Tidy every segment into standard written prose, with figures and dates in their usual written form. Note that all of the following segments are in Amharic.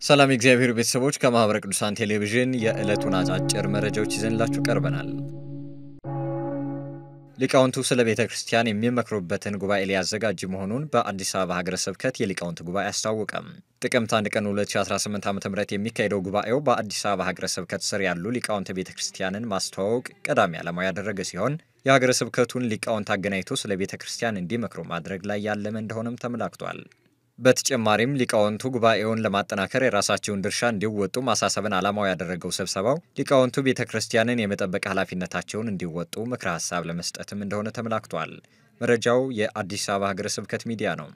ሰላም እግዚአብሔር ቤተሰቦች ከማህበረ ቅዱሳን ቴሌቪዥን የዕለቱን አጫጭር መረጃዎች ይዘንላችሁ ቀርበናል። ሊቃውንቱ ስለ ቤተ ክርስቲያን የሚመክሩበትን ጉባኤ ሊያዘጋጅ መሆኑን በአዲስ አበባ ሀገረ ስብከት የሊቃውንት ጉባኤ አስታወቀም። ጥቅምት 1 ቀን 2018 ዓ.ም የሚካሄደው ጉባኤው በአዲስ አበባ ሀገረ ስብከት ስር ያሉ ሊቃውንት ቤተ ክርስቲያንን ማስተዋወቅ ቀዳሚ ዓላማው ያደረገ ሲሆን የሀገረ ስብከቱን ሊቃውንት አገናኝቶ ስለ ቤተ ክርስቲያን እንዲመክሩ ማድረግ ላይ ያለመ እንደሆነም ተመላክቷል። በተጨማሪም ሊቃውንቱ ጉባኤውን ለማጠናከር የራሳቸውን ድርሻ እንዲወጡ ማሳሰብን ዓላማው ያደረገው ስብሰባው ሊቃውንቱ ቤተ ክርስቲያንን የመጠበቅ ኃላፊነታቸውን እንዲወጡ ምክረ ሐሳብ ለመስጠትም እንደሆነ ተመላክቷል። መረጃው የአዲስ አበባ ሀገረ ስብከት ሚዲያ ነው።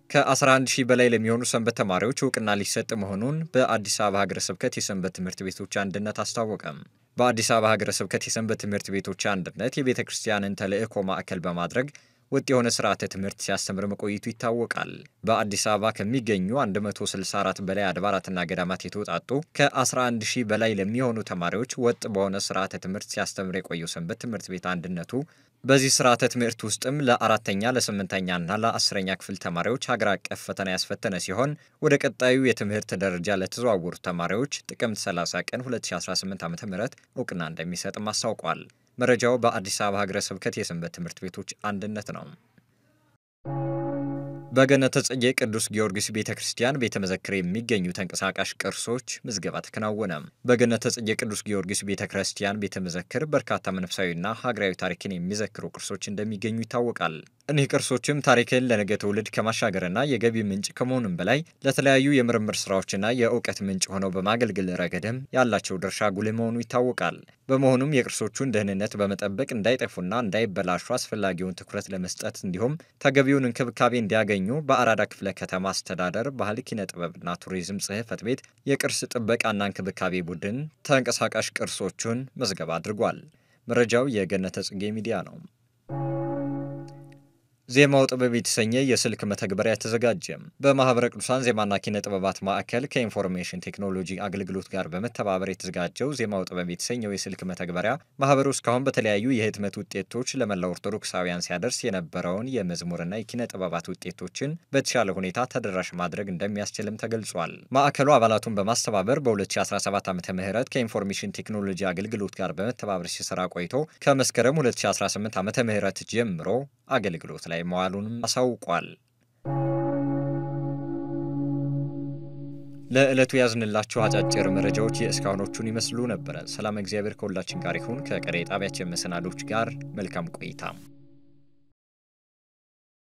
ከ11 ሺህ በላይ ለሚሆኑ ሰንበት ተማሪዎች እውቅና ሊሰጥ መሆኑን በአዲስ አበባ ሀገረ ስብከት የሰንበት ትምህርት ቤቶች አንድነት አስታወቀም። በአዲስ አበባ ሀገረ ስብከት የሰንበት ትምህርት ቤቶች አንድነት የቤተ ክርስቲያንን ተልእኮ ማዕከል በማድረግ ወጥ የሆነ ስርዓተ ትምህርት ሲያስተምር መቆየቱ ይታወቃል። በአዲስ አበባ ከሚገኙ 164 በላይ አድባራትና ገዳማት የተውጣጡ ከ11 ሺህ በላይ ለሚሆኑ ተማሪዎች ወጥ በሆነ ስርዓተ ትምህርት ሲያስተምር የቆየው ሰንበት ትምህርት ቤት አንድነቱ በዚህ ስርዓተ ትምህርት ውስጥም ለ4ኛ፣ ለ8ኛና ለ10ኛ ክፍል ተማሪዎች ሀገር አቀፍ ፈተና ያስፈተነ ሲሆን ወደ ቀጣዩ የትምህርት ደረጃ ለተዘዋወሩ ተማሪዎች ጥቅምት 30 ቀን 2018 ዓ.ም እውቅና እንደሚሰጥም አስታውቋል። መረጃው በአዲስ አበባ ሀገረ ስብከት የሰንበት ትምህርት ቤቶች አንድነት ነው። በገነተ ጽጌ ቅዱስ ጊዮርጊስ ቤተ ክርስቲያን ቤተ መዘክር የሚገኙ ተንቀሳቃሽ ቅርሶች ምዝገባ ተከናወነ። በገነተ ጽጌ ቅዱስ ጊዮርጊስ ቤተ ክርስቲያን ቤተ መዘክር በርካታ መንፈሳዊና ሀገራዊ ታሪክን የሚዘክሩ ቅርሶች እንደሚገኙ ይታወቃል። እኒህ ቅርሶችም ታሪክን ለነገ ትውልድ ከማሻገርና የገቢ ምንጭ ከመሆኑም በላይ ለተለያዩ የምርምር ስራዎችና የእውቀት ምንጭ ሆነው በማገልገል ረገድም ያላቸው ድርሻ ጉልህ መሆኑ ይታወቃል። በመሆኑም የቅርሶቹን ደህንነት በመጠበቅ እንዳይጠፉና እንዳይበላሹ አስፈላጊውን ትኩረት ለመስጠት እንዲሁም ተገቢውን እንክብካቤ እንዲያገኙ በአራዳ ክፍለ ከተማ አስተዳደር ባህል ኪነ ጥበብና ቱሪዝም ጽሕፈት ቤት የቅርስ ጥበቃና እንክብካቤ ቡድን ተንቀሳቃሽ ቅርሶቹን መዝገባ አድርጓል። መረጃው የገነተ ጽጌ ሚዲያ ነው። ዜማው ጥበብ የተሰኘ የስልክ መተግበሪያ ተዘጋጀ። በማህበረ ቅዱሳን ዜማና ኪነ ጥበባት ማዕከል ከኢንፎርሜሽን ቴክኖሎጂ አገልግሎት ጋር በመተባበር የተዘጋጀው ዜማው ጥበብ የተሰኘው የስልክ መተግበሪያ ማህበሩ እስካሁን በተለያዩ የህትመት ውጤቶች ለመላው ኦርቶዶክሳውያን ሲያደርስ የነበረውን የመዝሙርና የኪነ ጥበባት ውጤቶችን በተሻለ ሁኔታ ተደራሽ ማድረግ እንደሚያስችልም ተገልጿል። ማዕከሉ አባላቱን በማስተባበር በ2017 ዓ.ም ከኢንፎርሜሽን ቴክኖሎጂ አገልግሎት ጋር በመተባበር ሲሰራ ቆይቶ ከመስከረም 2018 ዓ.ም ጀምሮ አገልግሎት ላይ መዋሉንም አሳውቋል። ለዕለቱ ያዝንላችሁ አጫጭር መረጃዎች የእስካሁኖቹን ይመስሉ ነበር። ሰላም እግዚአብሔር ከሁላችን ጋር ይሁን። ከቀሪ ጣቢያችን መሰናዶች ጋር መልካም ቆይታ